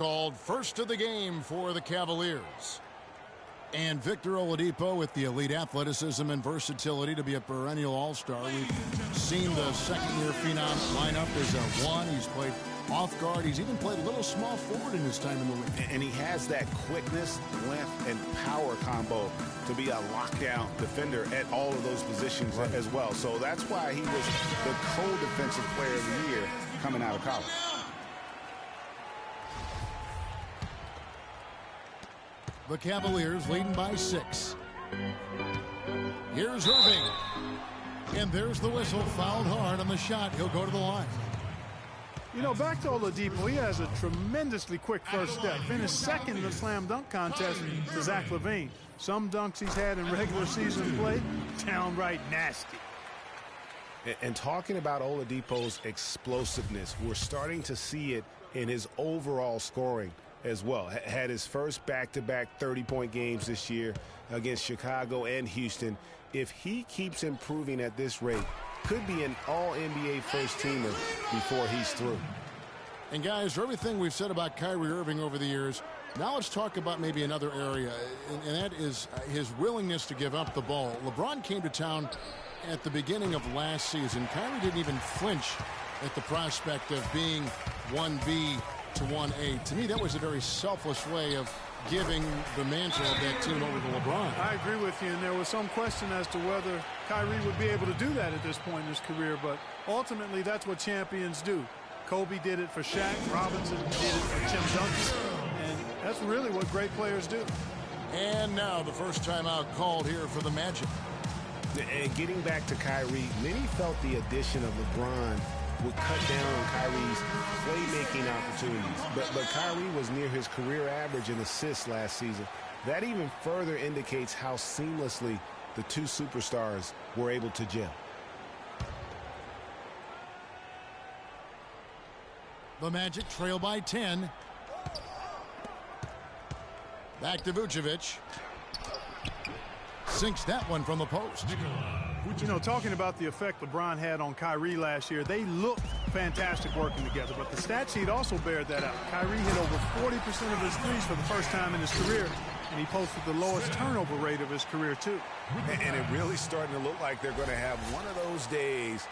Called first of the game for the Cavaliers. And Victor Oladipo with the elite athleticism and versatility to be a perennial all-star. We've seen the second-year phenom line up as a one. He's played off guard. He's even played a little small forward in his time in the league. And he has that quickness, length, and power combo to be a lockdown defender at all of those positions as well. So that's why he was the co-defensive player of the year coming out of college. The Cavaliers leading by 6. Here's Irving. And there's the whistle. Fouled hard on the shot. He'll go to the line. You know, back to Oladipo, he has a tremendously quick first step. Finished second in the slam dunk contest to Zach LaVine. Some dunks he's had in regular season play, downright nasty. And talking about Oladipo's explosiveness, we're starting to see it in his overall scoring as well. Had his first back-to-back 30-point games this year against Chicago and Houston. If he keeps improving at this rate, could be an all-NBA first-teamer before he's through. And guys, for everything we've said about Kyrie Irving over the years, now let's talk about maybe another area, and that is his willingness to give up the ball. LeBron came to town at the beginning of last season. Kyrie didn't even flinch at the prospect of being 1B to 1A. To me, that was a very selfless way of giving the mantle of that team over to LeBron. I agree with you, and there was some question as to whether Kyrie would be able to do that at this point in his career, but ultimately that's what champions do. Kobe did it for Shaq, Robinson did it for Tim Duncan, and that's really what great players do. And now the first timeout called here for the Magic. And getting back to Kyrie, many felt the addition of LeBron would cut down on Kyrie's playmaking opportunities. But Kyrie was near his career average in assists last season. That even further indicates how seamlessly the two superstars were able to gel. The Magic trail by 10. Back to Vucevic. Sinks that one from the post. You know, talking about the effect LeBron had on Kyrie last year, they looked fantastic working together, but the stat sheet also bared that out. Kyrie hit over 40% of his threes for the first time in his career, and he posted the lowest turnover rate of his career, too. And it really starting to look like they're going to have one of those days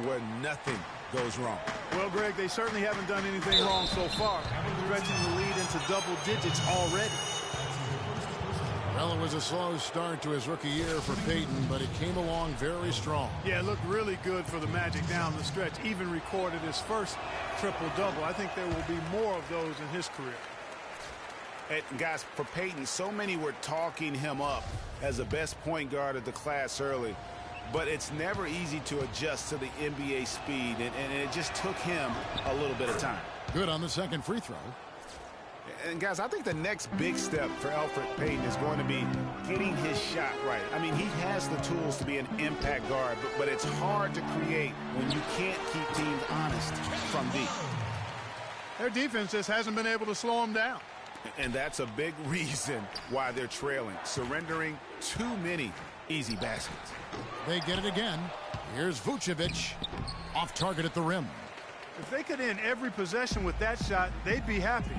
where nothing goes wrong. Well, Greg, they certainly haven't done anything wrong so far, stretching the lead into double digits already. Well, it was a slow start to his rookie year for Peyton, but it came along very strong. Yeah, it looked really good for the Magic down the stretch. Even recorded his first triple-double. I think there will be more of those in his career. And guys, for Peyton, so many were talking him up as the best point guard of the class early. But it's never easy to adjust to the NBA speed, and it just took him a little bit of time. Good on the second free throw. And, guys, I think the next big step for Elfrid Payton is going to be getting his shot right. I mean, he has the tools to be an impact guard, but it's hard to create when you can't keep teams honest from deep. Their defense just hasn't been able to slow them down. And that's a big reason why they're trailing, surrendering too many easy baskets. They get it again. Here's Vucevic, off target at the rim. If they could end every possession with that shot, they'd be happy.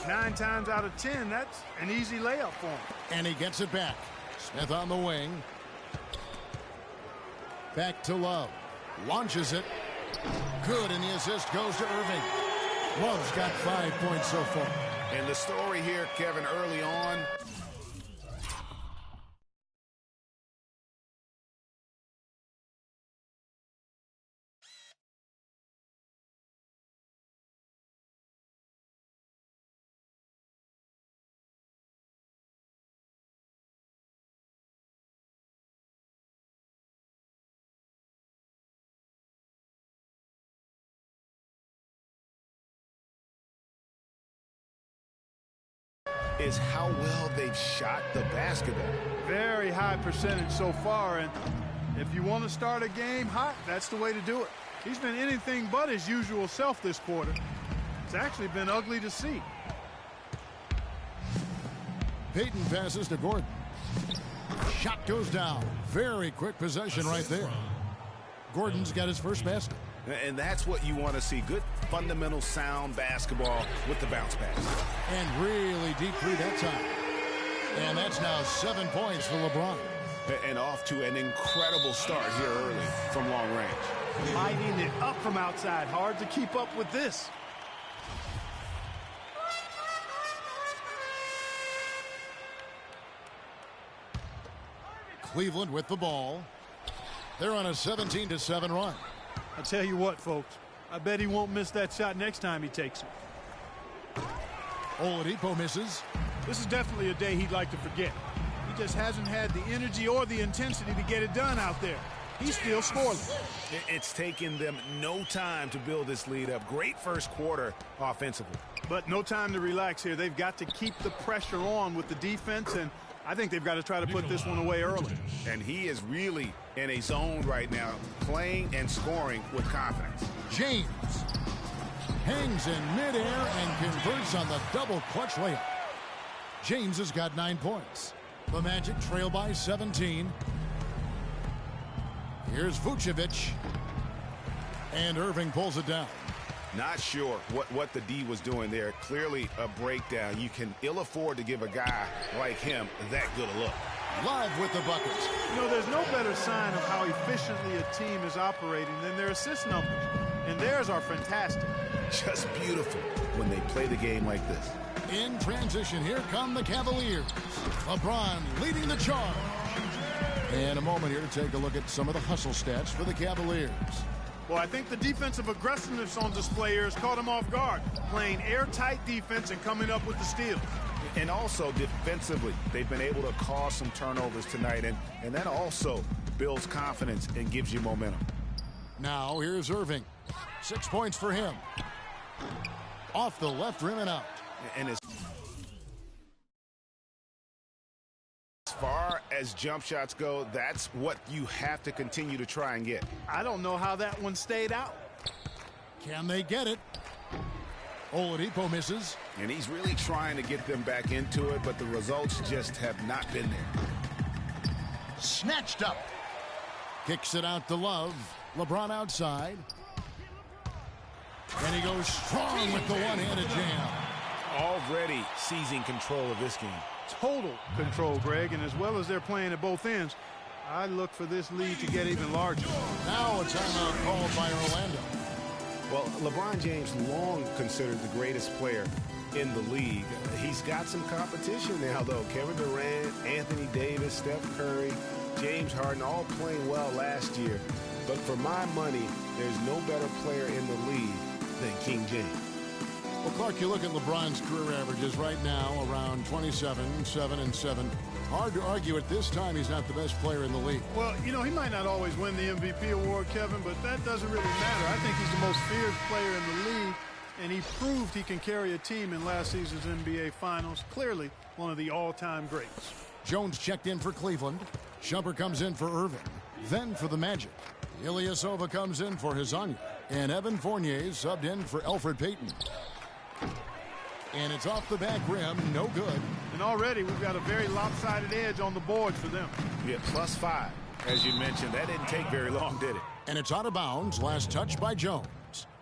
9 times out of 10, that's an easy layup for him. And he gets it back. Smith on the wing. Back to Love. Launches it. Good, and the assist goes to Irving. Love's got 5 points so far. And the story here, Kevin, early on, is how well they've shot the basketball. Very high percentage so far, and if you want to start a game hot, that's the way to do it. He's been anything but his usual self this quarter. It's actually been ugly to see. Peyton passes to Gordon. Shot goes down. Very quick possession right there. Gordon's got his first basket. And that's what you want to see. Good, fundamental, sound basketball with the bounce pass. And really deep three that time. And that's now 7 points for LeBron. And off to an incredible start here early from long range. Lighting it up from outside. Hard to keep up with this. Cleveland with the ball. They're on a 17-7 run. I tell you what, folks, I bet he won't miss that shot next time he takes it. Oladipo misses. This is definitely a day he'd like to forget. He just hasn't had the energy or the intensity to get it done out there. He's still scoreless. It's taken them no time to build this lead up. Great first quarter offensively. But no time to relax here. They've got to keep the pressure on with the defense, and I think they've got to try to put this one away early. And he is really in a zone right now, playing and scoring with confidence. James hangs in midair and converts on the double clutch layup. James has got 9 points. The Magic trail by 17. Here's Vucevic. And Irving pulls it down. Not sure what the D was doing there. Clearly a breakdown. You can ill afford to give a guy like him that good a look. Love with the bucket. You know, there's no better sign of how efficiently a team is operating than their assist numbers. And theirs are fantastic. Just beautiful when they play the game like this. In transition, here come the Cavaliers. LeBron leading the charge. And a moment here to take a look at some of the hustle stats for the Cavaliers. Well, I think the defensive aggressiveness on display here has caught him off guard. Playing airtight defense and coming up with the steals. And also defensively, they've been able to cause some turnovers tonight. And that also builds confidence and gives you momentum. Now here's Irving. 6 points for him. Off the left rim and out. And as far as jump shots go, that's what you have to continue to try and get. I don't know how that one stayed out. Can they get it? Oladipo misses. And he's really trying to get them back into it, but the results just have not been there. Snatched up. Kicks it out to Love. LeBron outside. And he goes strong with the one-handed jam. Already seizing control of this game. Total control, Greg, and as well as they're playing at both ends, I look for this lead to get even larger. Now a timeout called by Orlando. Well, LeBron James long considered the greatest player in the league. He's got some competition now, though. Kevin Durant, Anthony Davis, Steph Curry, James Harden, all playing well last year. But for my money, there's no better player in the league than King James. Well, Clark, you look at LeBron's career averages right now around 27, 7 and 7. Hard to argue at this time he's not the best player in the league. Well, you know, he might not always win the MVP award, Kevin, but that doesn't really matter. I think he's the most feared player in the league, and he proved he can carry a team in last season's NBA Finals. Clearly one of the all-time greats. Jones checked in for Cleveland. Shumpert comes in for Irving. Then for the Magic. Ilyasova comes in for Hezonja. And Evan Fournier subbed in for Elfrid Payton. And it's off the back rim, no good. And already we've got a very lopsided edge on the board for them. Yeah, +5. As you mentioned, that didn't take very long, did it? And it's out of bounds, last touch by Jones.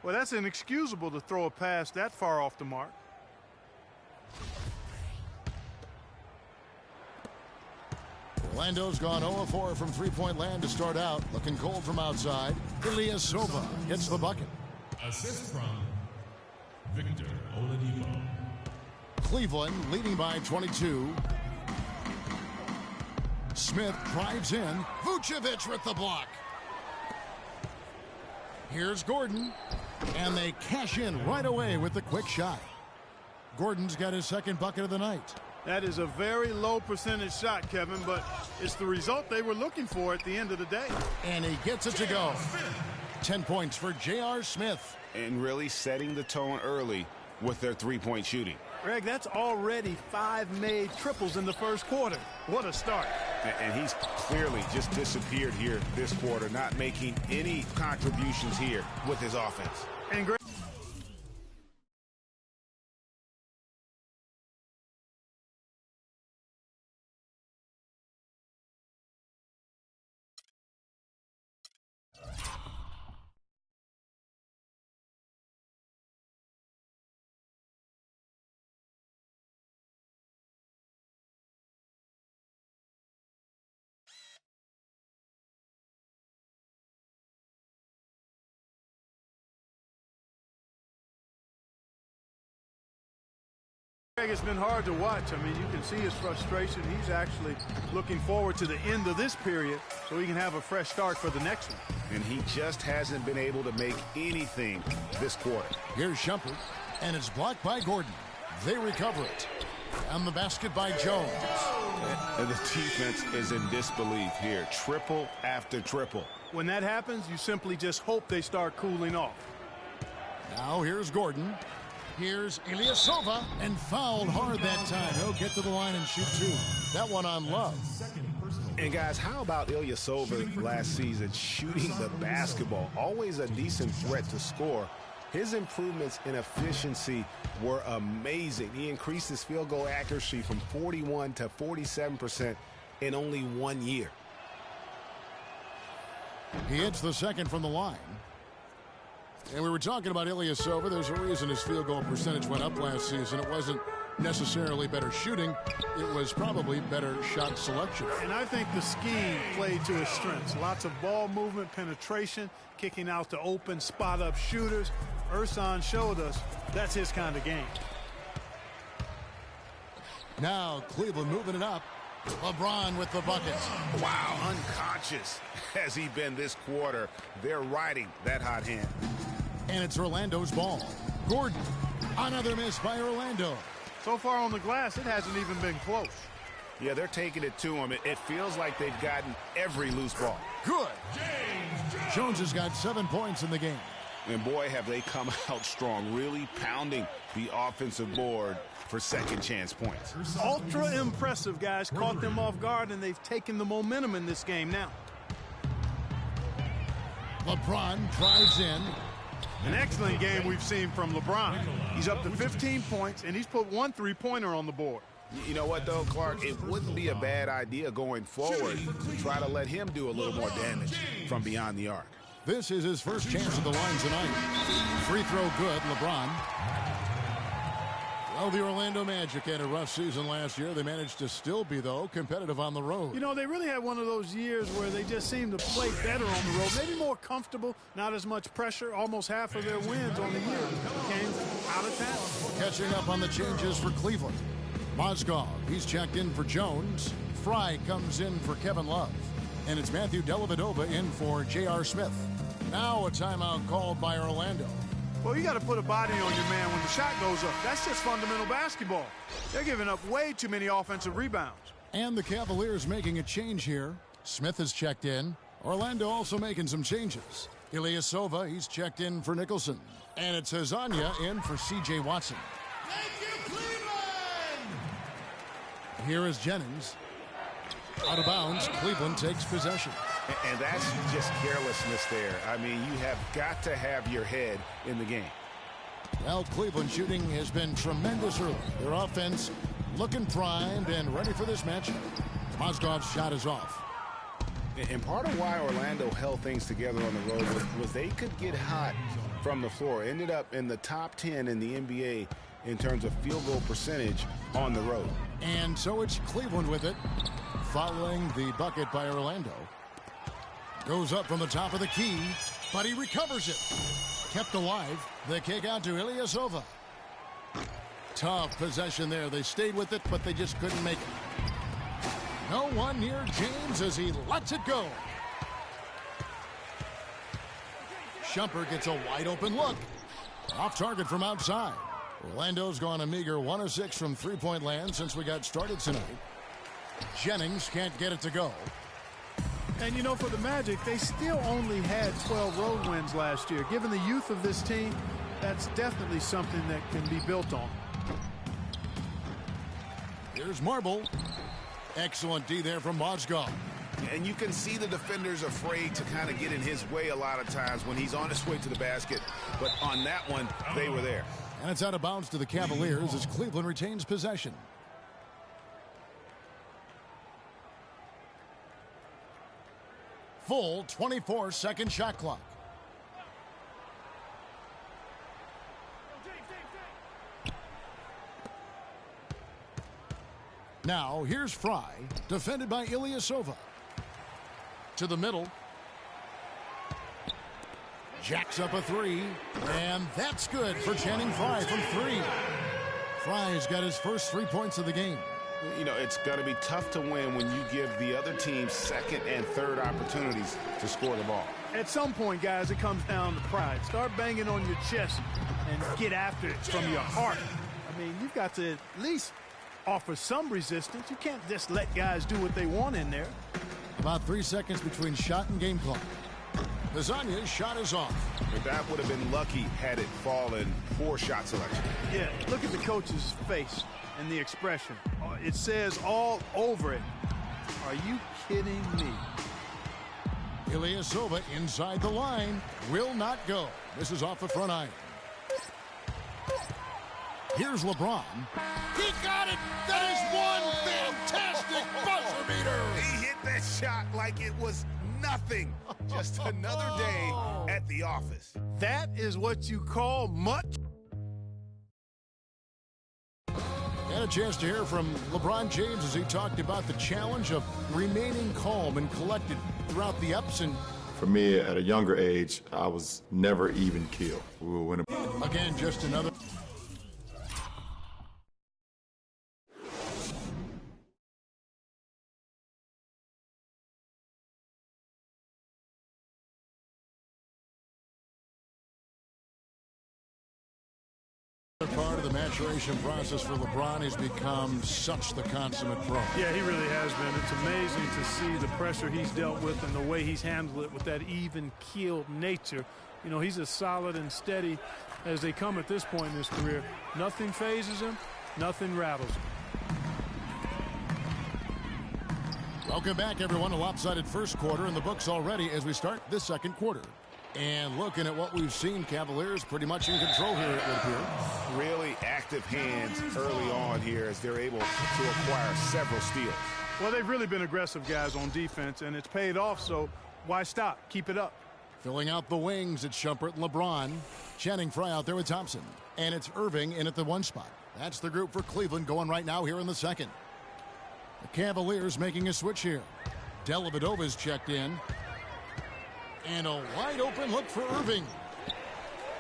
Well, that's inexcusable to throw a pass that far off the mark. Orlando's gone 0-4 from three-point land to start out. Looking cold from outside. Ilyasova hits the bucket. Assist from Victor Oladipo. Cleveland leading by 22. Smith drives in. Vucevic with the block. Here's Gordon. And they cash in right away with the quick shot. Gordon's got his second bucket of the night. That is a very low percentage shot, Kevin, but it's the result they were looking for at the end of the day. And he gets it to go. 10 points for J.R. Smith. And really setting the tone early with their three-point shooting. Greg, that's already 5 made triples in the first quarter. What a start. And he's clearly just disappeared here this quarter, not making any contributions here with his offense. And Greg It's been hard to watch. I mean, you can see his frustration. He's actually looking forward to the end of this period so he can have a fresh start for the next one. And he just hasn't been able to make anything this quarter. Here's Shumpert, and it's blocked by Gordon. They recover it. And the basket by Jones. And the defense is in disbelief here. Triple after triple. When that happens, you simply just hope they start cooling off. Now here's Gordon. Here's Ilyasova, and fouled hard that time. He'll get to the line and shoot two. That one on Love. And guys, how about Ilyasova last season shooting the basketball? Always a decent threat to score. His improvements in efficiency were amazing. He increased his field goal accuracy from 41 to 47% in only 1 year. He hits the second from the line. And we were talking about Ilyasova. There's a reason his field goal percentage went up last season. It wasn't necessarily better shooting. It was probably better shot selection. And I think the scheme played to his strengths. Lots of ball movement, penetration, kicking out to open, spot-up shooters. Ersan showed us that's his kind of game. Now Cleveland moving it up. LeBron with the buckets. Wow, unconscious has he been this quarter. They're riding that hot hand. And it's Orlando's ball. Gordon, another miss by Orlando. So far on the glass, it hasn't even been close. Yeah, they're taking it to him. It feels like they've gotten every loose ball. Good. Jones has got 7 points in the game. And boy, have they come out strong, really pounding the offensive board for second chance points. Ultra impressive, guys. Caught them off guard, and they've taken the momentum in this game now. LeBron drives in. An excellent game we've seen from LeBron. He's up to 15 points, and he's put 1 3-pointer on the board. You know what, though, Clark? It wouldn't be a bad idea going forward to try to let him do a little more damage from beyond the arc. This is his first chance at the line tonight. Free throw good, LeBron. Well, the Orlando Magic had a rough season last year. They managed to still be, though, competitive on the road. You know, they really had one of those years where they just seemed to play better on the road. Maybe more comfortable, not as much pressure. Almost half of their wins on the year came out of town. Catching up on the changes for Cleveland. Mozgov, he's checked in for Jones. Fry comes in for Kevin Love. And it's Matthew Dellavedova in for J.R. Smith. Now a timeout called by Orlando. Well, you got to put a body on your man when the shot goes up. That's just fundamental basketball. They're giving up way too many offensive rebounds. And the Cavaliers making a change here. Smith has checked in. Orlando also making some changes. Ilyasova, he's checked in for Nicholson. And it's Hezonja in for C.J. Watson. Thank you, Cleveland! Here is Jennings. Out of bounds, Cleveland takes possession. And that's just carelessness there. I mean, you have got to have your head in the game. Well, Cleveland shooting has been tremendous early. Their offense looking primed and ready for this matchup. Mozgov's shot is off. And part of why Orlando held things together on the road was they could get hot from the floor. Ended up in the top 10 in the NBA in terms of field goal percentage on the road. And so it's Cleveland with it, following the bucket by Orlando. Goes up from the top of the key, but he recovers it. Kept alive. The kick out to Ilyasova. Tough possession there. They stayed with it, but they just couldn't make it. No one near James as he lets it go. Shumpert gets a wide open look. Off target from outside. Orlando's gone a meager 1 of 6 from three-point land since we got started tonight. Jennings can't get it to go. And, you know, for the Magic, they still only had 12 road wins last year. Given the youth of this team, that's definitely something that can be built on. Here's Marble. Excellent D there from Mozgov. And you can see the defenders afraid to kind of get in his way a lot of times when he's on his way to the basket. But on that one, they were there. And it's out of bounds to the Cavaliers as Cleveland retains possession. Full 24-second shot clock. Now here's Fry, defended by Ilyasova. To the middle. Jacks up a three, and that's good for Channing Frye from 3. Fry's got his first 3 points of the game. You know, it's going to be tough to win when you give the other team second and third opportunities to score the ball. At some point, guys, it comes down to pride. Start banging on your chest and get after it from your heart. I mean, you've got to at least offer some resistance. You can't just let guys do what they want in there. About 3 seconds between shot and game clock. Lasagna's shot is off. But that would have been lucky had it fallen. Poor shot selection. Yeah, look at the coach's face and the expression. It says all over it. Are you kidding me? Ilyasova inside the line. Will not go. This is off the front iron. Here's LeBron. He got it. That is one fantastic buzzer beater. He hit that shot like it was nothing. Just another day at the office. That is what you call much. Had a chance to hear from LeBron James as he talked about the challenge of remaining calm and collected throughout the ups and... For me, at a younger age, I was never even killed. We were winning. Again, just another... part of the maturation process for LeBron. Has become such the consummate pro. Yeah, he really has been. It's amazing to see the pressure he's dealt with and the way he's handled it with that even-keeled nature. You know, he's as solid and steady as they come at this point in his career. Nothing phases him, nothing rattles him. Welcome back, everyone. A lopsided first quarter in the books already as we start the second quarter. And looking at what we've seen, Cavaliers pretty much in control here, it would appear. Really active hands early on here as they're able to acquire several steals. Well, they've really been aggressive, guys, on defense, and it's paid off, so why stop? Keep it up. Filling out the wings, it's Shumpert and LeBron. Channing Frye out there with Thompson. And it's Irving in at the one spot. That's the group for Cleveland going right now here in the second. The Cavaliers making a switch here. Dellavedova's checked in. And a wide open look for Irving.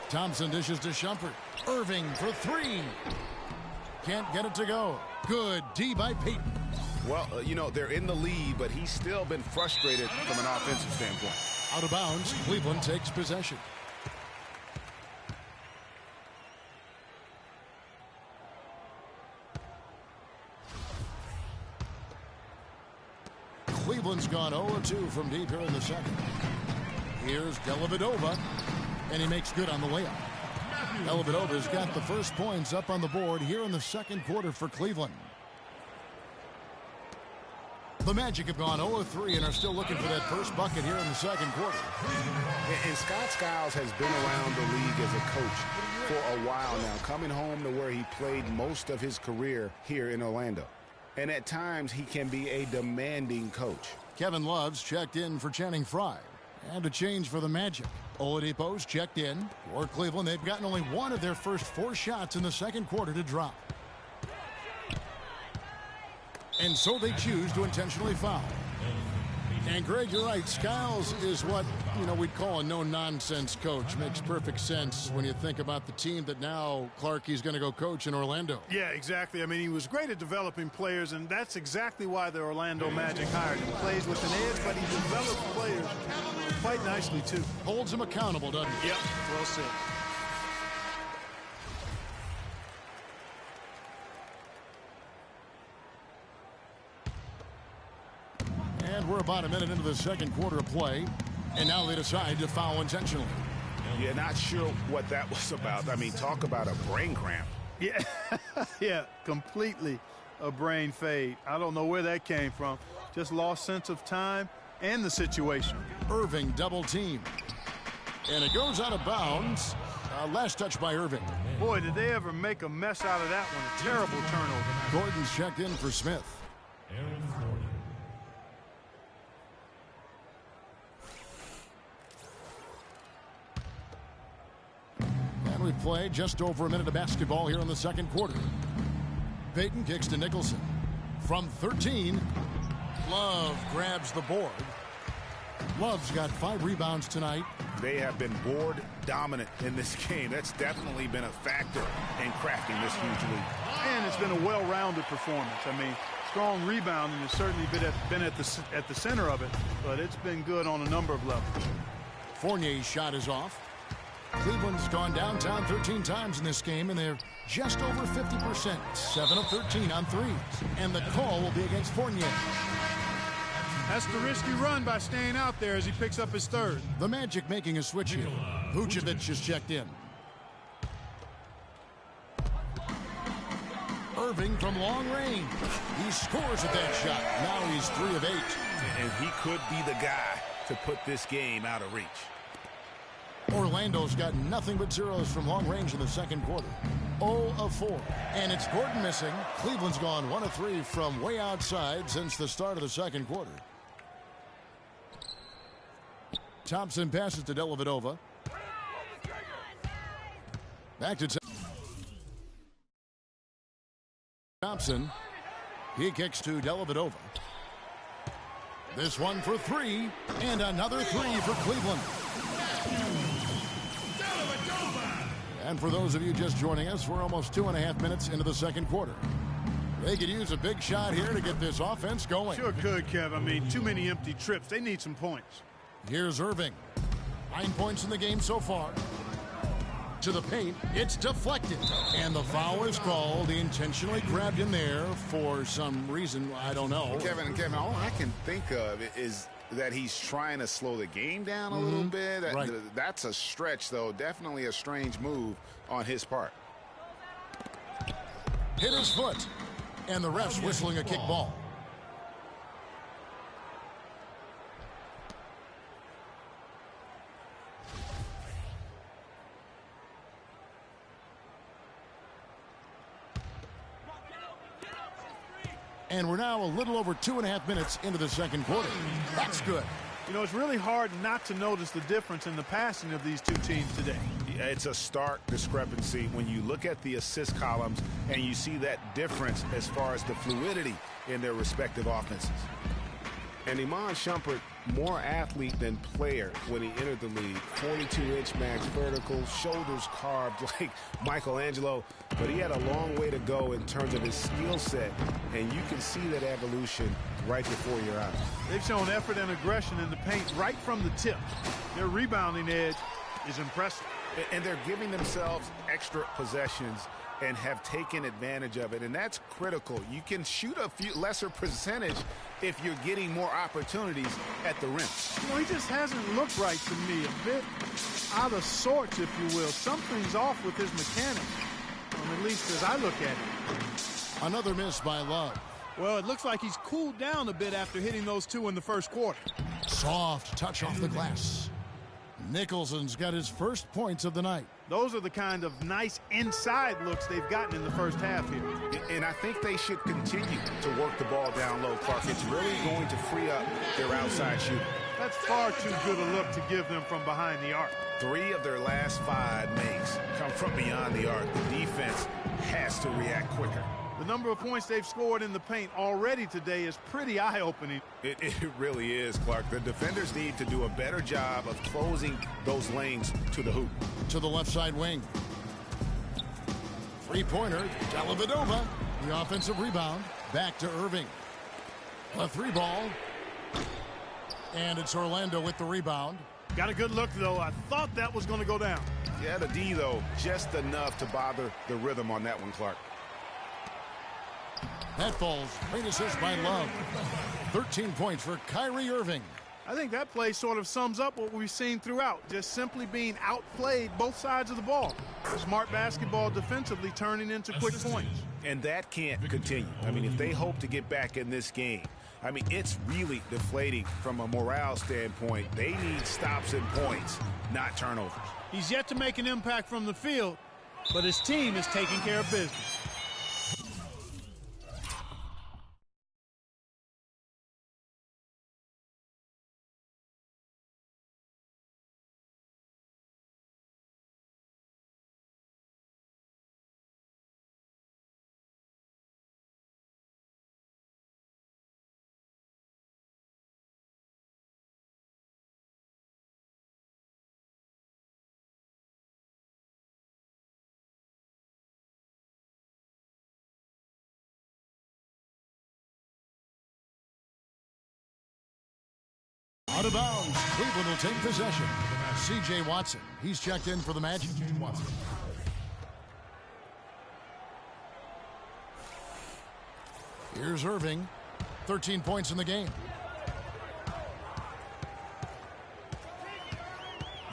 Thompson dishes to Shumpert. Irving for three. Can't get it to go. Good D by Payton. Well, you know, they're in the lead, but he's still been frustrated from an offensive standpoint. Out of bounds, Cleveland takes possession. Cleveland's gone 0-2 from deep here in the second. Here's Dellavedova, and he makes good on the layup. Dellavedova's got the first points up on the board here in the second quarter for Cleveland. The Magic have gone 0-3 and are still looking for that first bucket here in the second quarter. And Scott Skiles has been around the league as a coach for a while now, coming home to where he played most of his career here in Orlando. And at times, he can be a demanding coach. Kevin Love's checked in for Channing Frye. And a change for the Magic. Oladipo's checked in. For Cleveland, they've gotten only one of their first 4 shots in the second quarter to drop. And so they choose to intentionally foul. And Greg, you're right. Skiles is what, we'd call a no-nonsense coach. Makes perfect sense when you think about the team that now Clarkie's going to go coach in Orlando. Yeah, exactly. I mean, he was great at developing players, and that's exactly why the Orlando Magic hired him. Plays with an edge, but he develops players quite nicely, too. Holds him accountable, doesn't he? Yep, well said. And we're about a minute into the second quarter of play. And now they decide to foul intentionally. Yeah, not sure what that was about. I mean, talk about a brain cramp. Yeah, yeah, completely a brain fade. I don't know where that came from. Just lost sense of time and the situation. Irving double team. And it goes out of bounds. Last touch by Irving. Boy, did they ever make a mess out of that one. A terrible turnover. Gordon's checked in for Smith. And we've played just over a minute of basketball here in the second quarter. Payton kicks to Nicholson. From 13, Love grabs the board. Love's got 5 rebounds tonight, They have been board dominant in this game. That's definitely been a factor in crafting this huge lead. And it's been a well-rounded performance. I mean, strong rebounding has certainly been at the center of it, but it's been good on a number of levels. Fournier's shot is off. Cleveland's gone downtown 13 times in this game, and they're just over 50%, 7 of 13 on threes. And the call will be against Fournier. That's the risky run by staying out there as he picks up his third. The Magic making a switch here. Vucevic has checked in. Irving from long range. He scores at that shot. Now he's 3 of 8. And he could be the guy to put this game out of reach. Orlando's got nothing but zeros from long range in the second quarter. 0 of 4. And it's Gordon missing. Cleveland's gone 1 of 3 from way outside since the start of the second quarter. Thompson passes to Dellavedova. Back to Thompson. He kicks to Dellavedova. This one for 3. And another 3 for Cleveland. And for those of you just joining us, we're almost 2.5 minutes into the second quarter. They could use a big shot here to get this offense going. Sure could, Kev. I mean, too many empty trips. They need some points. Here's Irving. 9 points in the game so far. To the paint. It's deflected. And the foul is called. He intentionally grabbed him there for some reason. I don't know. Kevin, all I can think of is that he's trying to slow the game down a little bit. Right. That's a stretch, though. Definitely a strange move on his part. Hit his foot. And the ref's whistling a kick ball. And we're now a little over 2.5 minutes into the second quarter. That's good. You know, it's really hard not to notice the difference in the passing of these two teams today. Yeah, it's a stark discrepancy when you look at the assist columns and you see that difference as far as the fluidity in their respective offenses. And Iman Shumpert, more athlete than player when he entered the league. 42-inch max vertical, shoulders carved like Michelangelo. But he had a long way to go in terms of his skill set. And you can see that evolution right before your eyes. They've shown effort and aggression in the paint right from the tip. Their rebounding edge is impressive. And they're giving themselves extra possessions and have taken advantage of it, and that's critical. You can shoot a few lesser percentage if you're getting more opportunities at the rim. You know, he just hasn't looked right to me. A bit out of sorts, if you will. Something's off with his mechanics, at least as I look at it. Another miss by Love. Well, it looks like he's cooled down a bit after hitting those two in the first quarter. Soft touch off the glass. Nicholson's got his first points of the night. Those are the kind of nice inside looks they've gotten in the first half here. And I think they should continue to work the ball down low, Clark. It's really going to free up their outside shooting. That's far too good a look to give them from behind the arc. 3 of their last 5 makes come from beyond the arc. The defense has to react quicker. The number of points they've scored in the paint already today is pretty eye-opening. It really is, Clark. The defenders need to do a better job of closing those lanes to the hoop. To the left side wing. Three-pointer, Dellavedova. The offensive rebound. Back to Irving. A 3-ball. And it's Orlando with the rebound. Got a good look, though. I thought that was going to go down. Yeah, the D, though, just enough to bother the rhythm on that one, Clark. That falls. Great assist by Love. 13 points for Kyrie Irving. I think that play sort of sums up what we've seen throughout. Just simply being outplayed both sides of the ball. Smart basketball defensively turning into quick points. And that can't continue. I mean, if they hope to get back in this game, I mean, it's really deflating from a morale standpoint. They need stops and points, not turnovers. He's yet to make an impact from the field, but his team is taking care of business. Out of bounds. Cleveland will take possession. C.J. Watson. He's checked in for the Magic. Watson. Here's Irving. 13 points in the game.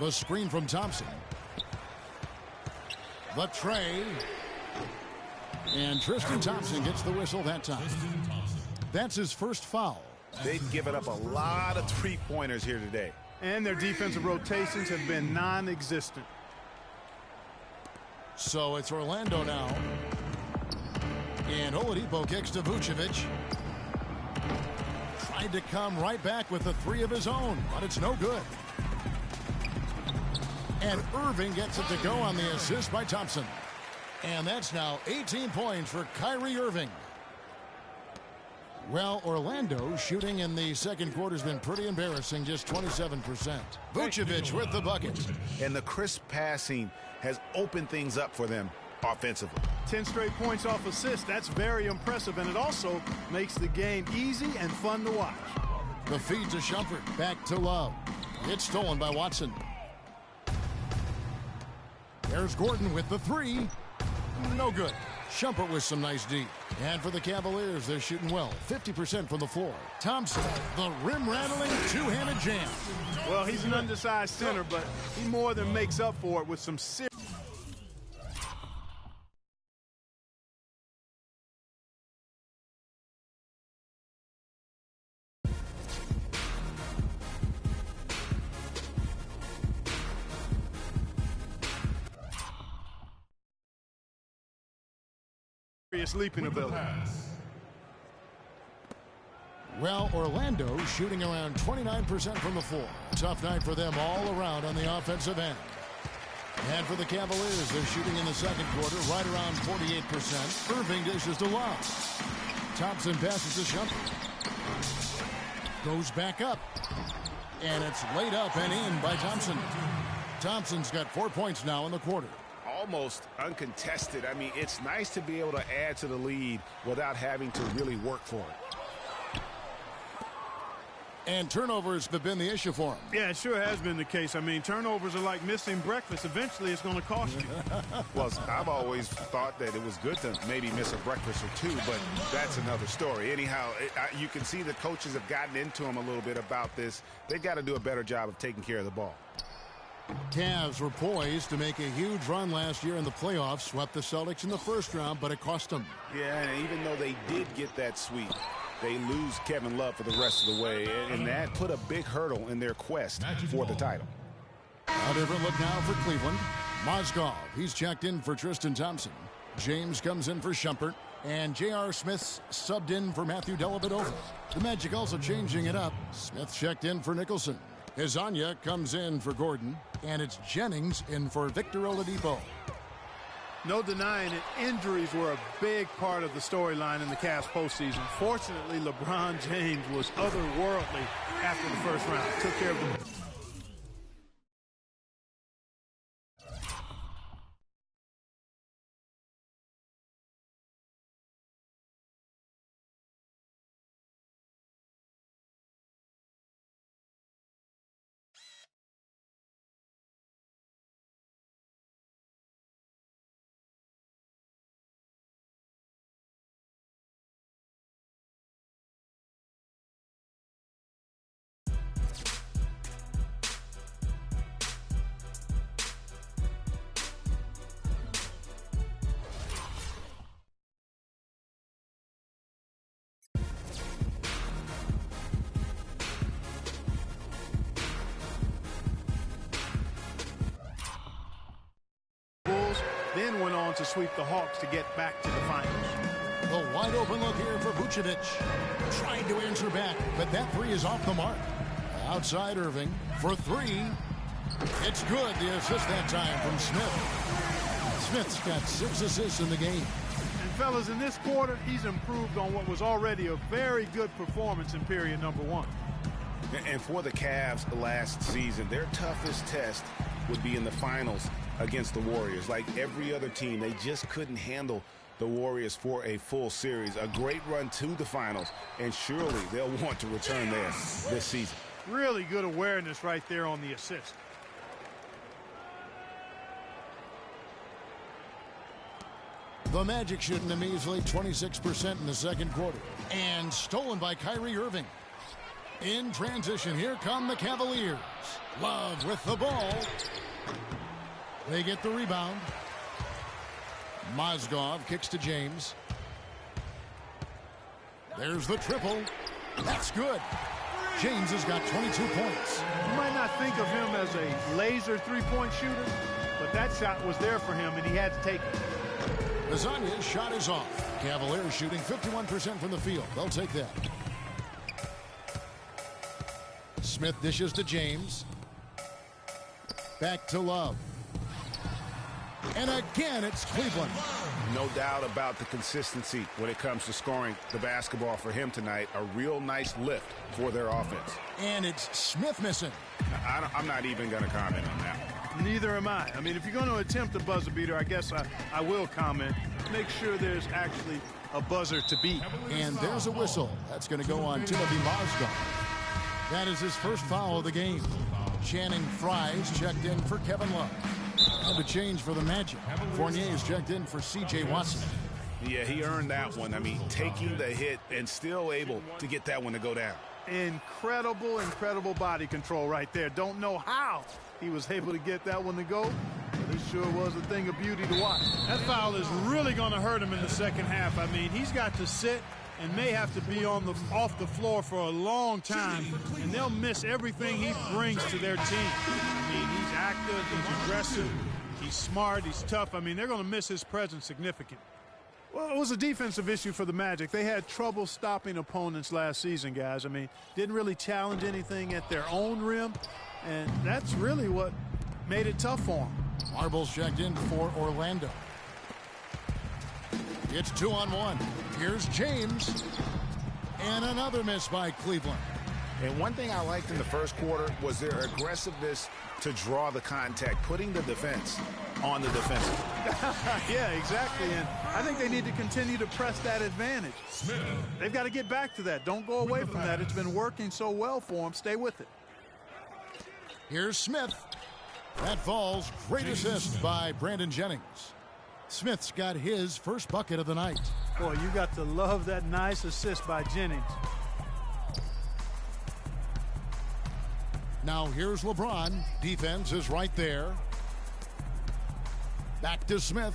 The screen from Thompson. The tray. And Tristan Thompson gets the whistle that time. That's his first foul. They've given up a lot of three-pointers here today. And their defensive rotations have been non-existent. So it's Orlando now. And Oladipo kicks to Vucevic. Tried to come right back with a three of his own, but it's no good. And Irving gets it to go on the assist by Thompson. And that's now 18 points for Kyrie Irving. Well, Orlando shooting in the second quarter has been pretty embarrassing, just 27%. Vucevic with the bucket. And the crisp passing has opened things up for them offensively. 10 straight points off assists. That's very impressive, and it also makes the game easy and fun to watch. The feed to Shumpert. Back to Love. It's stolen by Watson. There's Gordon with the three. No good. Shumpert with some nice D. And for the Cavaliers, they're shooting well. 50% from the floor. Thompson, the rim-rattling two-handed jam. Well, he's an undersized center, but he more than makes up for it with some serious. Leaping ability. Well, Orlando shooting around 29% from the floor. Tough night for them all around on the offensive end. And for the Cavaliers, they're shooting in the second quarter right around 48%. Irving dishes to Love. Thompson passes to Shumpert. Goes back up. And it's laid up and in by Thompson. Thompson's got 4 points now in the quarter. Almost uncontested. I mean, it's nice to be able to add to the lead without having to really work for it. And turnovers have been the issue for him. Yeah, it sure has been the case. I mean, turnovers are like missing breakfast. Eventually, it's going to cost you. Well, I've always thought that it was good to maybe miss a breakfast or two, but that's another story. Anyhow, you can see the coaches have gotten into him a little bit about this. They've got to do a better job of taking care of the ball. Cavs were poised to make a huge run last year in the playoffs. Swept the Celtics in the first round, but it cost them. Yeah, and even though they did get that sweep, they lose Kevin Love for the rest of the way, and that put a big hurdle in their quest for the title. A different look now for Cleveland. Mozgov, he's checked in for Tristan Thompson. James comes in for Shumpert, and J.R. Smith's subbed in for Matthew Dellavedova. The Magic also changing it up. Smith checked in for Nicholson. Hezonja comes in for Gordon, and it's Jennings in for Victor Oladipo. No denying it, injuries were a big part of the storyline in the Cavs postseason. Fortunately, LeBron James was otherworldly after the first round. Took care of them. Then went on to sweep the Hawks to get back to the finals. A wide open look here for Vucevic. Trying to answer back, but that three is off the mark. Outside Irving for three. It's good. The assist that time from Smith. Smith's got 6 assists in the game. And fellas, in this quarter, he's improved on what was already a very good performance in period number 1. And for the Cavs last season, their toughest test would be in the finals against the Warriors. Like every other team, they just couldn't handle the Warriors for a full series. A great run to the finals, and surely they'll want to return there this season. Really good awareness right there on the assist. The Magic shooting them easily 26% in the second quarter. And stolen by Kyrie Irving. In transition, here come the Cavaliers. Love with the ball. They get the rebound. Mozgov kicks to James. There's the triple. That's good. James has got 22 points. You might not think of him as a laser three-point shooter, but that shot was there for him, and he had to take it. Lasagna's shot is off. Cavaliers shooting 51% from the field. They'll take that. Smith dishes to James. Back to Love. And again, it's Cleveland. No doubt about the consistency when it comes to scoring the basketball for him tonight. A real nice lift for their offense. And it's Smith missing. I'm not even going to comment on that. Neither am I. I mean, if you're going to attempt a buzzer beater, I guess I will comment. Make sure there's actually a buzzer to beat. And there's a whistle. That's going to go on Timothy Mozgov. That is his first foul of the game. Channing Frye's checked in for Kevin Love. And a change for the Magic. Fournier's checked in for C.J. Watson. Yeah, he earned that one. I mean, taking the hit and still able to get that one to go down. Incredible body control right there. Don't know how he was able to get that one to go, but it sure was a thing of beauty to watch. That foul is really going to hurt him in the second half. I mean, he's got to sit and may have to be off the floor for a long time, and they'll miss everything he brings to their team. I mean, he's active, he's aggressive, he's smart, he's tough. I mean, they're going to miss his presence significantly. Well, it was a defensive issue for the Magic. They had trouble stopping opponents last season, guys. I mean, didn't really challenge anything at their own rim, and that's really what made it tough for them. Marbles checked in for Orlando. It's 2-on-1. Here's James. And another miss by Cleveland. And one thing I liked in the first quarter was their aggressiveness to draw the contact, putting the defense on the defensive. Yeah, exactly. And I think they need to continue to press that advantage. They've got to get back to that. Don't go away from that. It's been working so well for them. Stay with it. Here's Smith. That falls. Great assist by Brandon Jennings. Smith's got his first bucket of the night. Boy, you got to love that nice assist by Jennings. Now here's LeBron. Defense is right there. Back to Smith.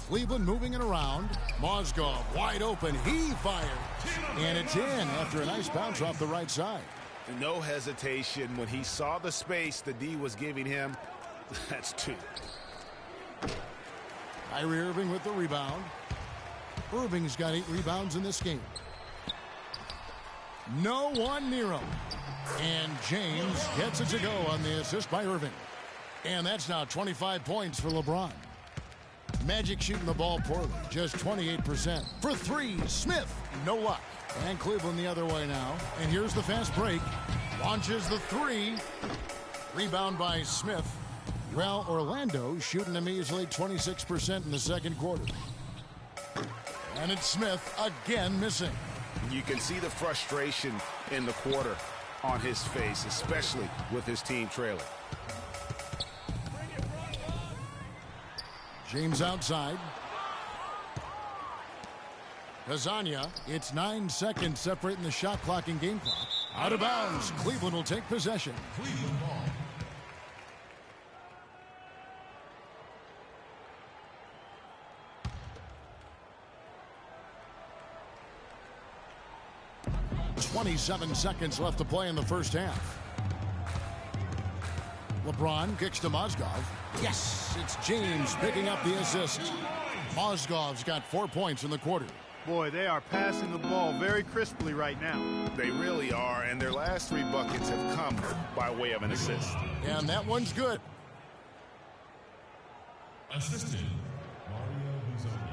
Cleveland moving it around. Mozgov wide open. He fired. And it's in after a nice bounce off the right side. No hesitation when he saw the space the D was giving him. That's two. Kyrie Irving with the rebound. Irving's got 8 rebounds in this game. No one near him. And James gets it to go on the assist by Irving. And that's now 25 points for LeBron. Magic shooting the ball poorly, just 28%. For 3, Smith, no luck. And Cleveland the other way now. And here's the fast break. Launches the 3. Rebound by Smith. Well, Orlando shooting them easily 26% in the second quarter. And it's Smith again missing. You can see the frustration in the quarter on his face, especially with his team trailing. James outside. Lasagna. It's 9 seconds separating the shot clock and game clock. Out of bounds. Cleveland will take possession. Cleveland ball. .27 seconds left to play in the first half. LeBron kicks to Mozgov. Yes, it's James picking up the assist. Mozgov's got 4 points in the quarter. Boy, they are passing the ball very crisply right now. They really are, and their last 3 buckets have come by way of an assist. And that one's good. Assistant, Mario Huzoni.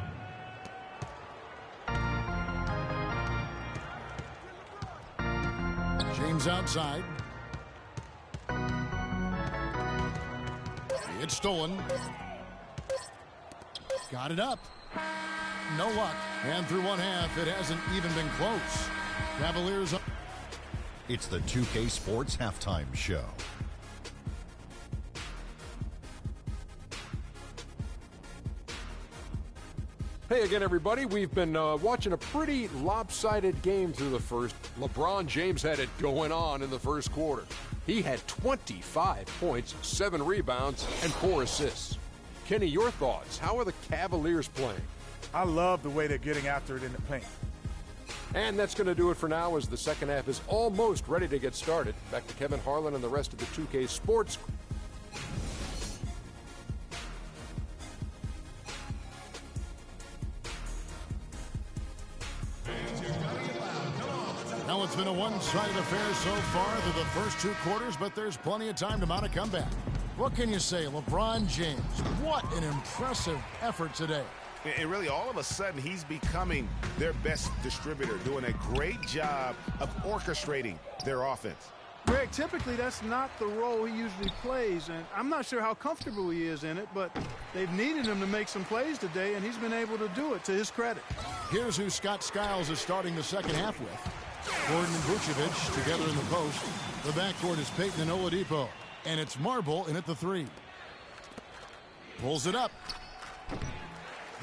James outside. It's stolen. Got it up. No luck. And through one half, it hasn't even been close. Cavaliers up. It's the 2K Sports Halftime Show. Hey again, everybody. We've been watching a pretty lopsided game through the first. LeBron James had it going on in the first quarter. He had 25 points, 7 rebounds, and 4 assists. Kenny, your thoughts? How are the Cavaliers playing? I love the way they're getting after it in the paint. And that's going to do it for now as the second half is almost ready to get started. Back to Kevin Harlan and the rest of the 2K Sports. Now it's been a one-sided affair so far through the first 2 quarters, but there's plenty of time to mount a comeback. What can you say? LeBron James, what an impressive effort today. And really, all of a sudden, he's becoming their best distributor, doing a great job of orchestrating their offense. Greg, typically that's not the role he usually plays, and I'm not sure how comfortable he is in it, but they've needed him to make some plays today, and he's been able to do it to his credit. Here's who Scott Skiles is starting the second half with. Gordon and Vucevic together in the post. The backcourt is Payton and Oladipo, and it's Marble in at the 3. Pulls it up.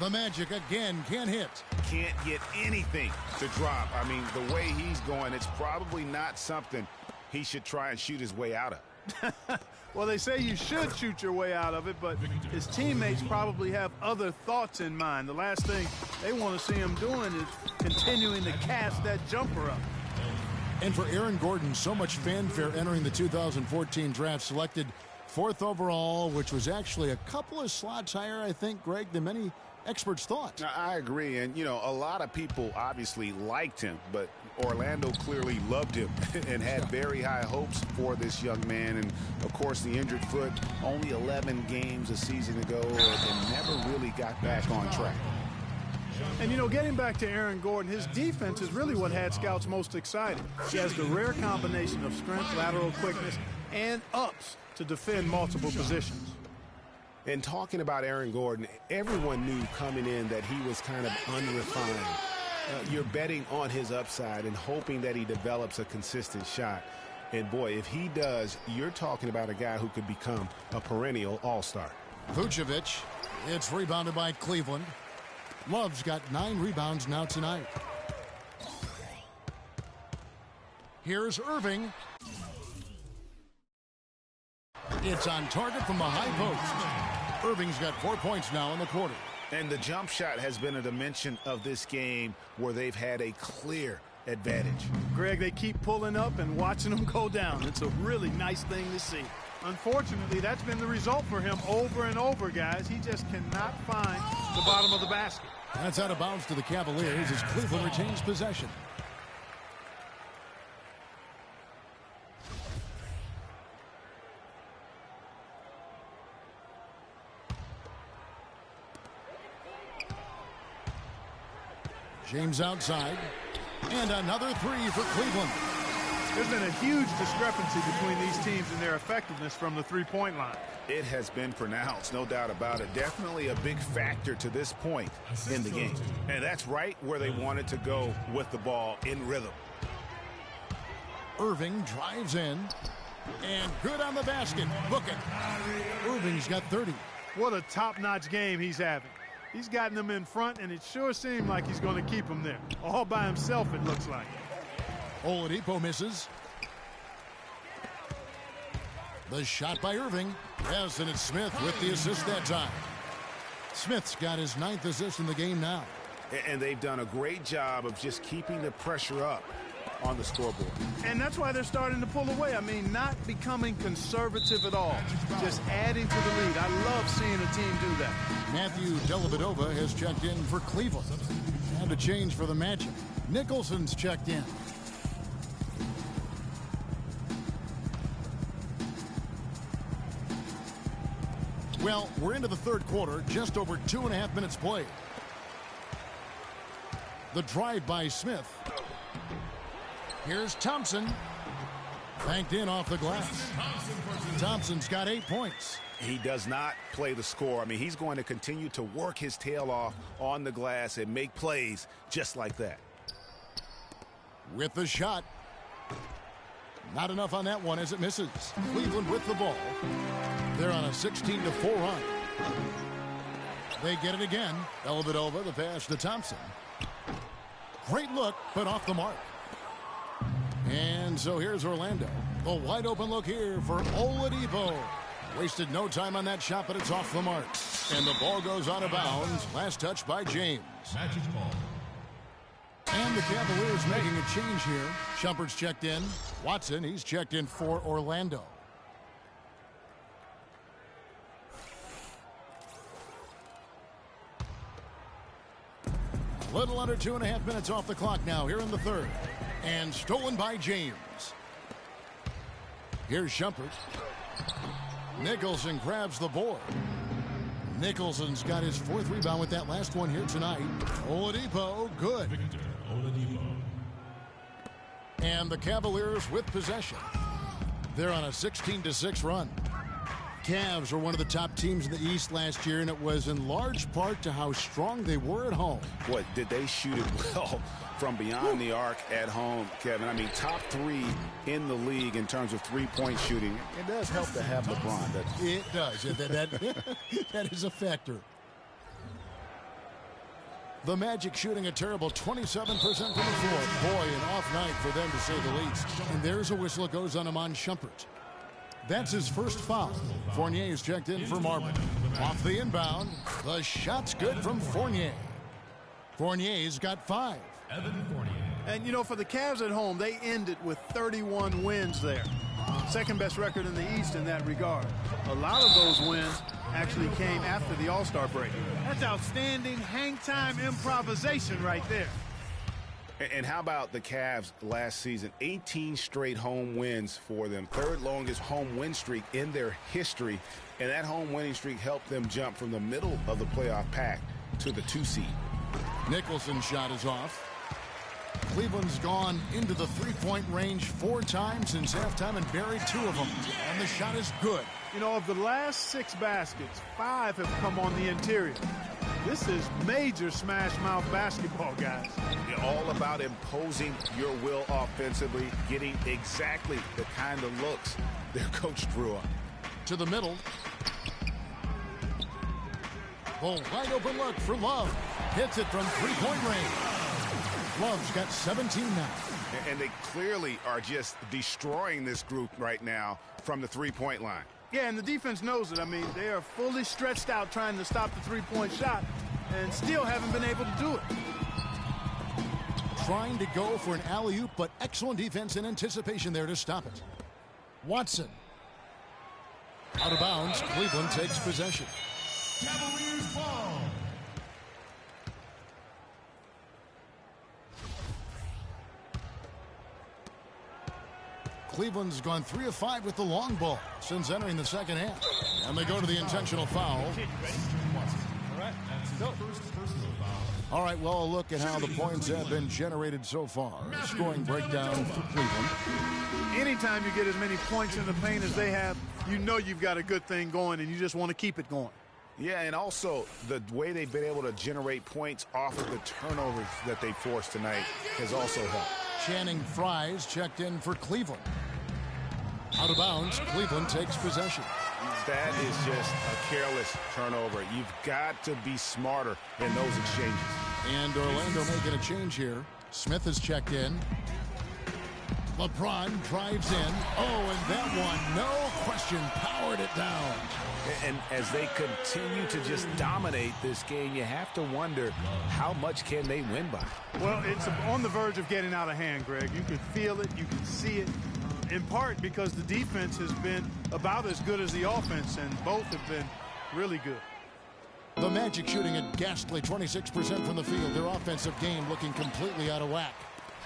The Magic again can't hit. Can't get anything to drop. I mean, the way he's going, it's probably not something he should try and shoot his way out of. Well, they say you should shoot your way out of it, but his teammates probably have other thoughts in mind. The last thing they want to see him doing is continuing to cast that jumper up. And for Aaron Gordon, so much fanfare entering the 2014 draft, selected 4th overall, which was actually a couple of slots higher, I think, Greg, than many experts thought. I agree. And, you know, a lot of people obviously liked him, but Orlando clearly loved him and had very high hopes for this young man. And, of course, the injured foot, only 11 games a season ago, and never really got back on track. And, you know, getting back to Aaron Gordon, his defense is really what had scouts most excited. He has the rare combination of strength, lateral quickness, and ups to defend multiple positions. And talking about Aaron Gordon, everyone knew coming in that he was kind of unrefined. You're betting on his upside and hoping that he develops a consistent shot. And, boy, if he does, you're talking about a guy who could become a perennial all-star. Vucevic, it's rebounded by Cleveland. Love's got 9 rebounds now tonight. Here's Irving. It's on target from the high post. Irving's got 4 points now in the quarter. And the jump shot has been a dimension of this game where they've had a clear advantage. Greg, they keep pulling up and watching them go down. It's a really nice thing to see. Unfortunately, that's been the result for him over and over, guys. He just cannot find the bottom of the basket. That's out of bounds to the Cavaliers as Cleveland retains possession. James outside. And another 3 for Cleveland. There's been a huge discrepancy between these teams in their effectiveness from the three-point line. It has been pronounced, no doubt about it. Definitely a big factor to this point in the game. And that's right where they wanted to go with the ball in rhythm. Irving drives in. And good on the basket. Book it. Irving's got 30. What a top-notch game he's having. He's gotten them in front, and it sure seemed like he's going to keep them there. All by himself, it looks like. Oladipo misses. The shot by Irving. Yes, and it's Smith with the assist that time. Smith's got his 9th assist in the game now. And they've done a great job of just keeping the pressure up on the scoreboard. And that's why they're starting to pull away. I mean, not becoming conservative at all. Just adding to the lead. I love seeing a team do that. Matthew Dellavedova has checked in for Cleveland. And a change for the Magic. Nicholson's checked in. Well, we're into the third quarter, just over 2.5 minutes played. The drive by Smith. Here's Thompson. Banked in off the glass. Thompson's got 8 points. He does not play the score. I mean, he's going to continue to work his tail off on the glass and make plays just like that. With the shot. Not enough on that one as it misses. Cleveland with the ball. They're on a 16-4 run. They get it again. Dellavedova, the pass to Thompson. Great look, but off the mark. And so here's Orlando. The wide open look here for Oladipo. Wasted no time on that shot, but it's off the mark. And the ball goes out of bounds. Last touch by James. Magic ball. And the Cavaliers making a change here. Shumpert's checked in. Watson, he's checked in for Orlando. A little under 2.5 minutes off the clock now here in the third. And stolen by James. Here's Shumpert. Nicholson grabs the board. Nicholson's got his 4th rebound with that last one here tonight. Oladipo, good. Victor Oladipo. And the Cavaliers with possession. They're on a 16-6 run. Cavs were one of the top teams in the East last year, and it was in large part to how strong they were at home. What, did they shoot it well from beyond the arc at home, Kevin? I mean, top 3 in the league in terms of three-point shooting. It does help to have LeBron, doesn't it? It does. That is a factor. The Magic shooting a terrible 27% from the floor. Boy, an off night for them, to say the least. And there's a whistle. It goes on Iman Shumpert. That's his first foul. Fournier is checked in for Marvin. Off the inbound. The shot's good from Fournier. Fournier's got 5. Evan Fournier. And, you know, for the Cavs at home, they ended with 31 wins there. Second best record in the East in that regard. A lot of those wins actually came after the All-Star break. That's outstanding hang-time improvisation right there. And how about the Cavs last season? 18 straight home wins for them. 3rd longest home win streak in their history. And that home winning streak helped them jump from the middle of the playoff pack to the 2 seed. Nicholson's shot is off. Cleveland's gone into the three-point range 4 times since halftime and buried 2 of them. And the shot is good. You know, of the last 6 baskets, 5 have come on the interior. This is major smash-mouth basketball, guys. You're all about imposing your will offensively, getting exactly the kind of looks their coach drew up. To the middle. The wide open look for Love. Hits it from three-point range. Love's got 17 now. And they clearly are just destroying this group right now from the three-point line. Yeah, and the defense knows it. I mean, they are fully stretched out trying to stop the three-point shot and still haven't been able to do it. Trying to go for an alley-oop, but excellent defense and anticipation there to stop it. Watson. Out of bounds. Cleveland takes possession. Cavaliers ball. Cleveland's gone 3 of 5 with the long ball since entering the second half. And they go to the intentional foul. All right, well, a look at how the points have been generated so far. Scoring breakdown for Cleveland. Anytime you get as many points in the paint as they have, you know you've got a good thing going, and you just want to keep it going. Yeah, and also the way they've been able to generate points off of the turnovers that they forced tonight has also helped. Channing Frye's checked in for Cleveland. Out of bounds, Cleveland takes possession. That is just a careless turnover. You've got to be smarter in those exchanges. And Orlando making a change here. Smith is checked in. LeBron drives in. Oh, and that one, no question, powered it down. And as they continue to just dominate this game, you have to wonder how much can they win by. Well, it's on the verge of getting out of hand, Greg. You can feel it. You can see it. In part because the defense has been about as good as the offense, and both have been really good. The Magic shooting a ghastly 26% from the field. Their offensive game looking completely out of whack.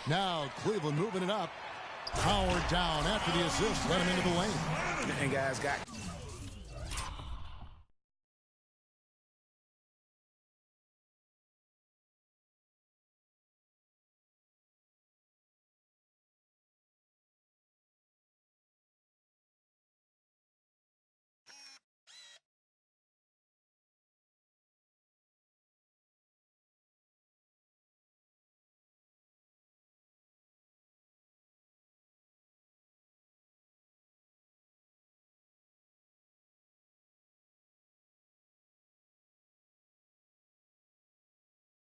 Now Cleveland moving it up. Powered down after the assist. Let him into the lane. And guys got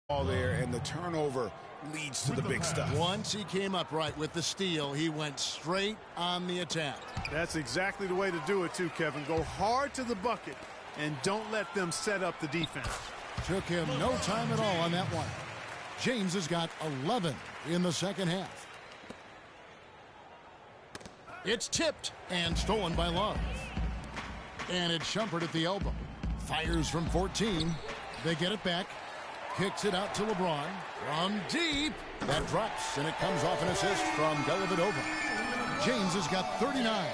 All there, and the turnover leads to the big stuff. Once he came up right with the steal, he went straight on the attack. That's exactly the way to do it, too, Kevin. Go hard to the bucket and don't let them set up the defense. Took him no time at all on that one. James has got 11 in the second half. It's tipped and stolen by Love. And it's Shumpert at the elbow. Fires from 14. They get it back. Kicks it out to LeBron. From deep. That drops, and it comes off an assist from Dellavedova. James has got 39.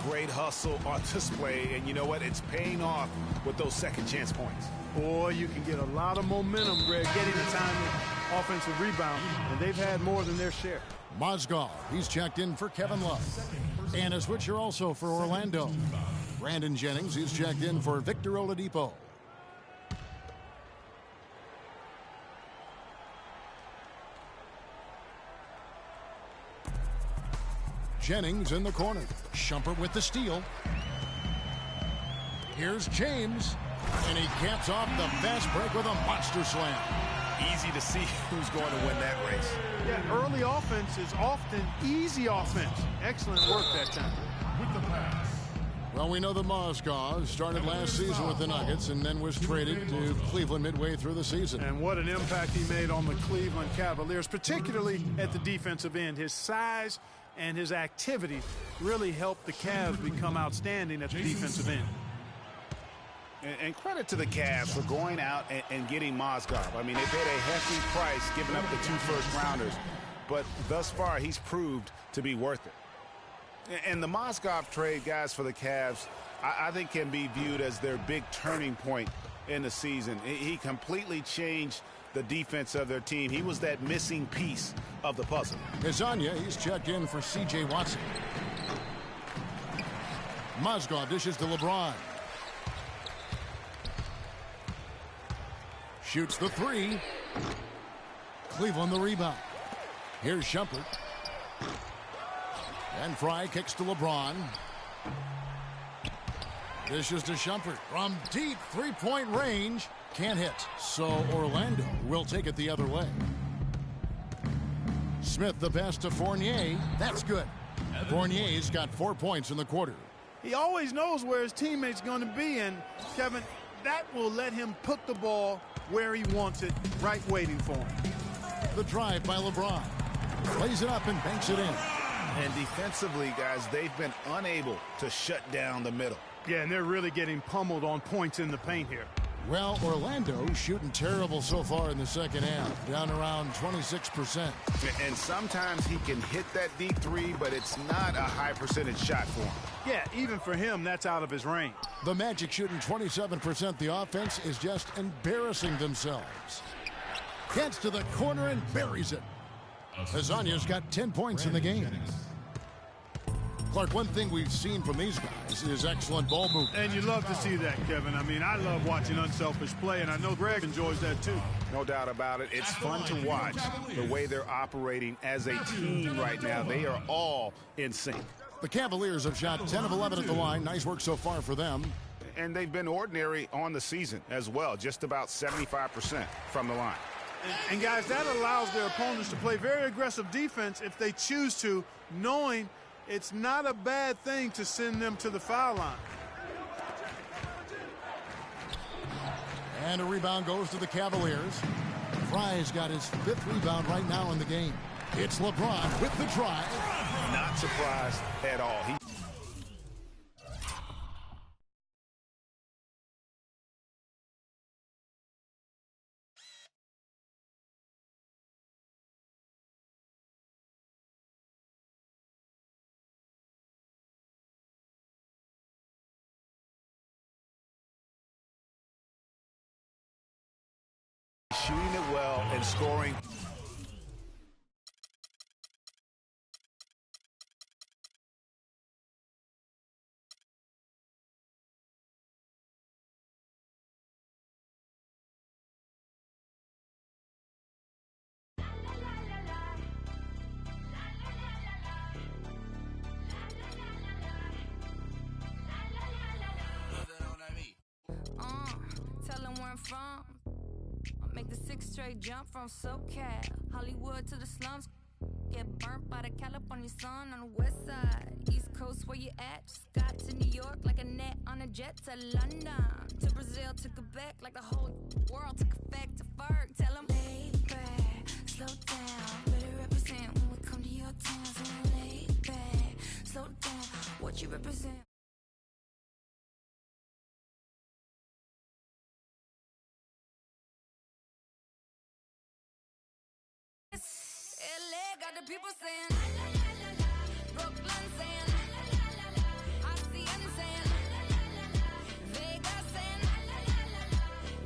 Great hustle on display, and you know what? It's paying off with those second chance points. Boy, you can get a lot of momentum, Greg, getting the timely offensive rebound, and they've had more than their share. Mozgov, he's checked in for Kevin Love. And a switcher also for Orlando. Brandon Jennings, he's checked in for Victor Oladipo. Jennings in the corner. Shumpert with the steal. Here's James. And he caps off the fast break with a monster slam. Easy to see who's going to win that race. Yeah, early offense is often easy offense. Excellent work that time. With the pass. Well, we know that Mozgov started last season with the Nuggets and then was traded to Cleveland midway through the season. And what an impact he made on the Cleveland Cavaliers, particularly at the defensive end. His size and his activity really helped the Cavs become outstanding at the defensive end. And credit to the Cavs for going out and getting Mozgov. I mean, they paid a hefty price giving up the 2 first-rounders, but thus far he's proved to be worth it. And the Mozgov trade, guys, for the Cavs, I think can be viewed as their big turning point in the season. He completely changed the defense of their team. He was that missing piece of the puzzle. Hezonja, he's checked in for C.J. Watson. Mozgov dishes to LeBron. Shoots the 3. Cleveland the rebound. Here's Shumpert. And Fry kicks to LeBron. Dishes to Shumpert from deep three-point range. Can't hit. So Orlando will take it the other way. Smith the pass to Fournier. That's good. Fournier's got 4 points in the quarter. He always knows where his teammate's going to be, and Kevin, that will let him put the ball where he wants it, right waiting for him. The drive by LeBron. Plays it up and banks it in. And defensively, guys, they've been unable to shut down the middle. Yeah, and they're really getting pummeled on points in the paint here. Well, Orlando shooting terrible so far in the second half, down around 26%. And sometimes he can hit that deep 3, but it's not a high percentage shot for him. Yeah, even for him, that's out of his range. The Magic shooting 27%. The offense is just embarrassing themselves. Gets to the corner and buries it. Hezonja's got 10 points in the game. Clark, one thing we've seen from these guys is excellent ball movement. And you love to see that, Kevin. I mean, I love watching unselfish play, and I know Greg enjoys that too. No doubt about it. It's fun to watch the way they're operating as a team right now. They are all in sync. The Cavaliers have shot 10 of 11 at the line. Nice work so far for them. And they've been ordinary on the season as well, just about 75% from the line. And guys, that allows their opponents to play very aggressive defense if they choose to, knowing it's not a bad thing to send them to the foul line. And a rebound goes to the Cavaliers. Fry's got his 5th rebound right now in the game. It's LeBron with the drive. Not surprised at all. Shooting it well and scoring. Tell them where I'm from. I'll make the 6 straight jump from SoCal, Hollywood to the slums. Get burnt by the California sun on the west side. East Coast, where you at? Just got to New York like a net on a jet to London. To Brazil, to Quebec, like the whole world took effect to Ferg. Tell them, lay back, slow down. Better represent when we come to your town. So lay back, slow down. What you represent? LA got the people saying, Brooklyn saying, Hacienda saying, Vegas saying,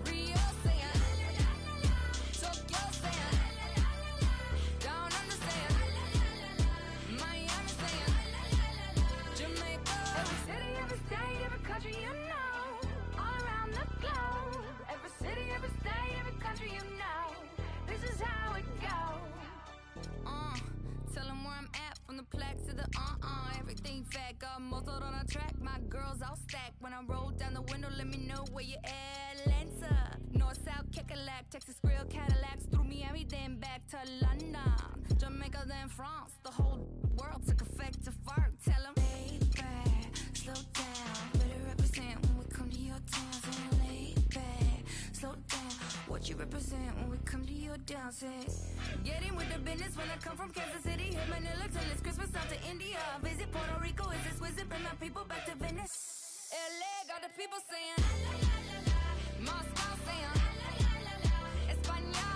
Rio saying, Tokyo saying, Down Under saying, Miami saying, Jamaica. Every city, every state, every country you know, all around the globe. Every city, every state, every country you know, this is how it goes. Tell them where I'm at, from the plaque to the everything fat, got muzzled on a track. My girls all stacked. When I roll down the window, let me know where you at. Atlanta, North, South, Kekalak, Texas Grill, Cadillacs, through Miami, then back to London, Jamaica, then France. The whole world took effect to Ferg. Tell them, lay back, slow down. Better represent when we come to your town. So lay back, slow down. What you represent when we come to your dance? Getting with the business when I come from Kansas City. Hit Manila till it's Christmas out to India. Visit Puerto Rico, is this wizard? Bring my people back to Venice. LA got the people saying, Moscow saying, España,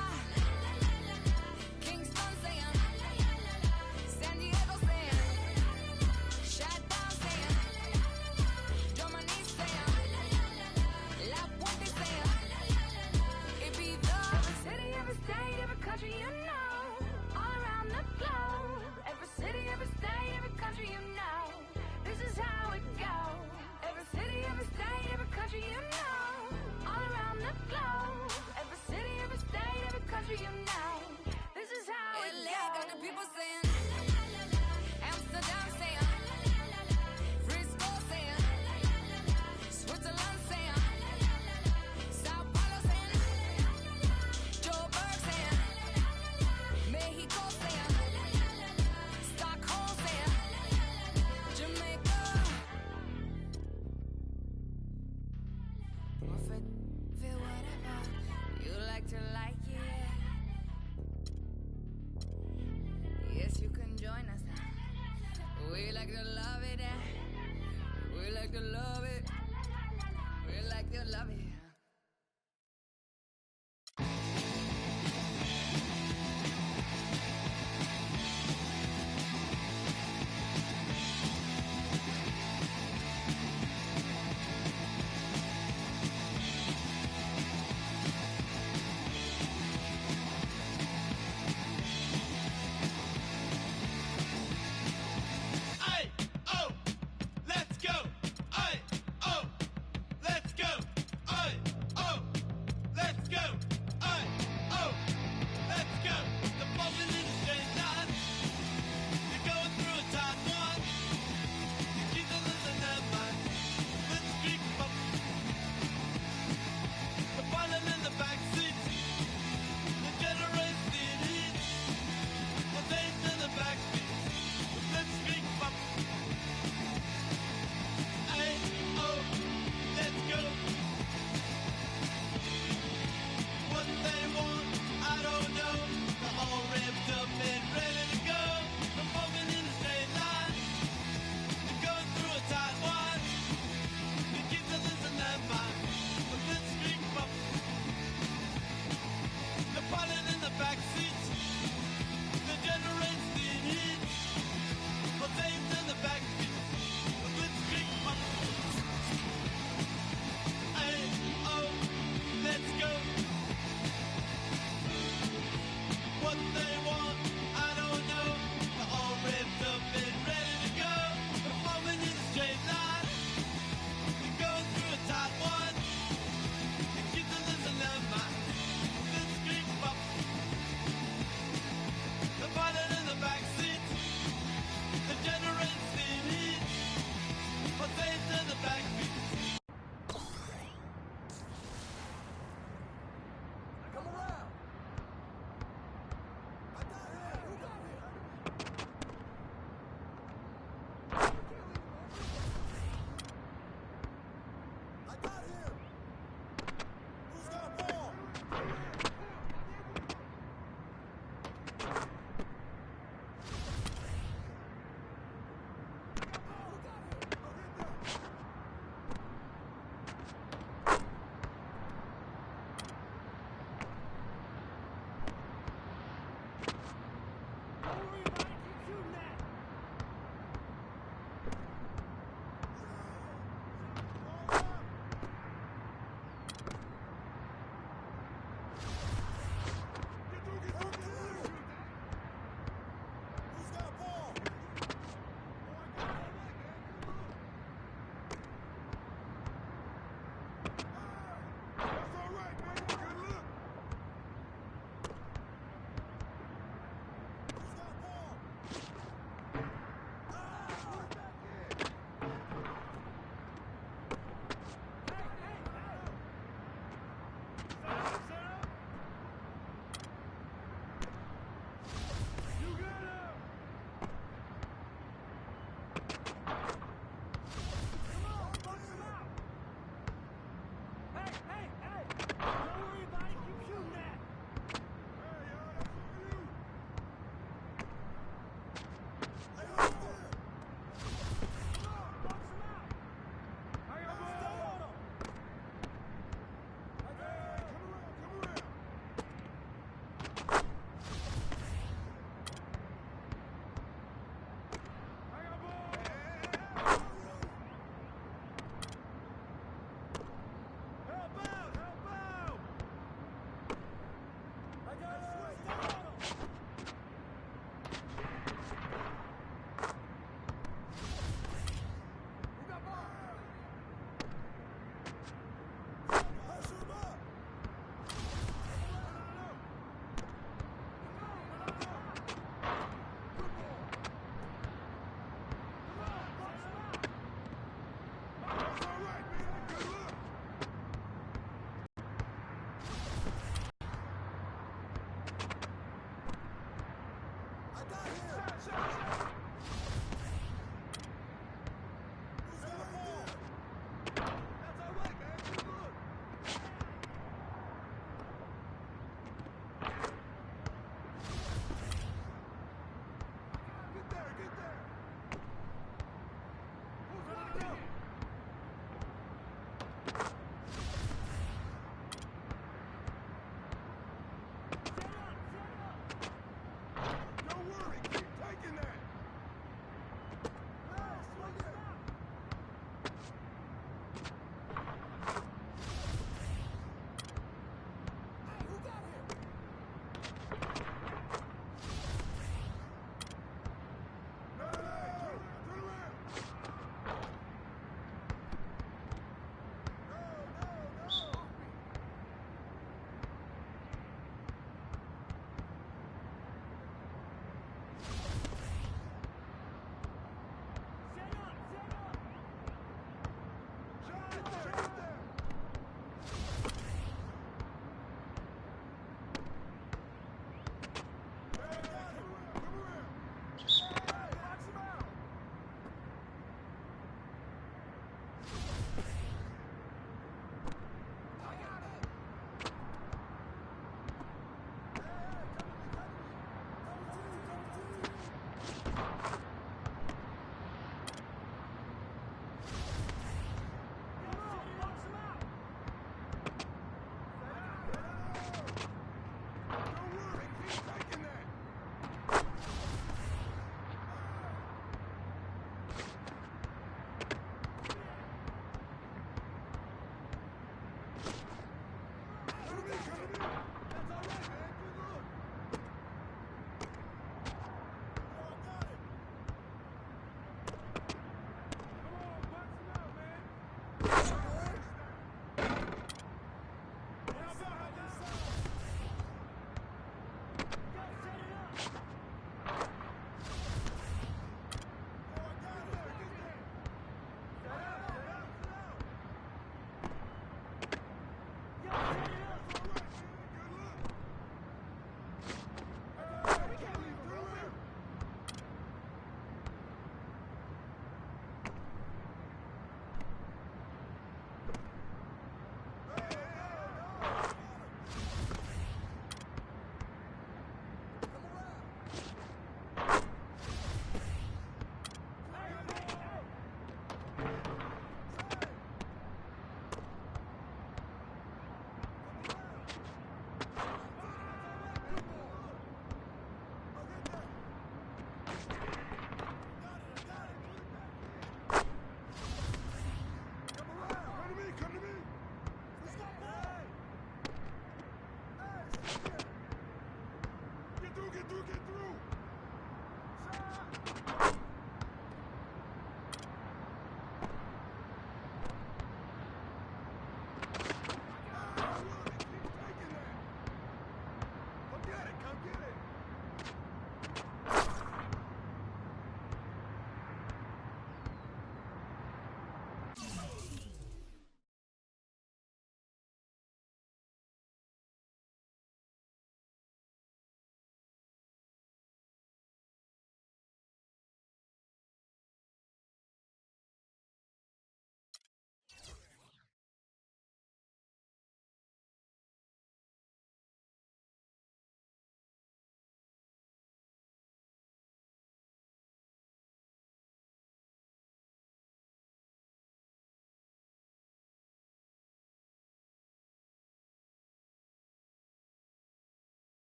Kingston saying, San Diego saying, Shutdown saying, Germany saying, La Puente saying, Ibiza. Every city, every state, every country you know, all around the globe. Every city, every state, every country you know, this is how it goes. Every city, every state, every country you know, all around the globe. Every city, every state, every country you know, this is how it goes. LA got the people saying, Amsterdam saying, Frisco saying, Switzerland saying, Sao Paulo saying, Joburg saying, Mexico saying, Stockholm saying, Jamaica. Perfect, feel whatever you like to like it. Yes, you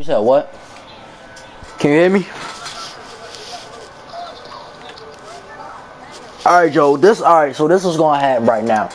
You said what? Can you hear me? Alright, Joe. So this is gonna happen right now.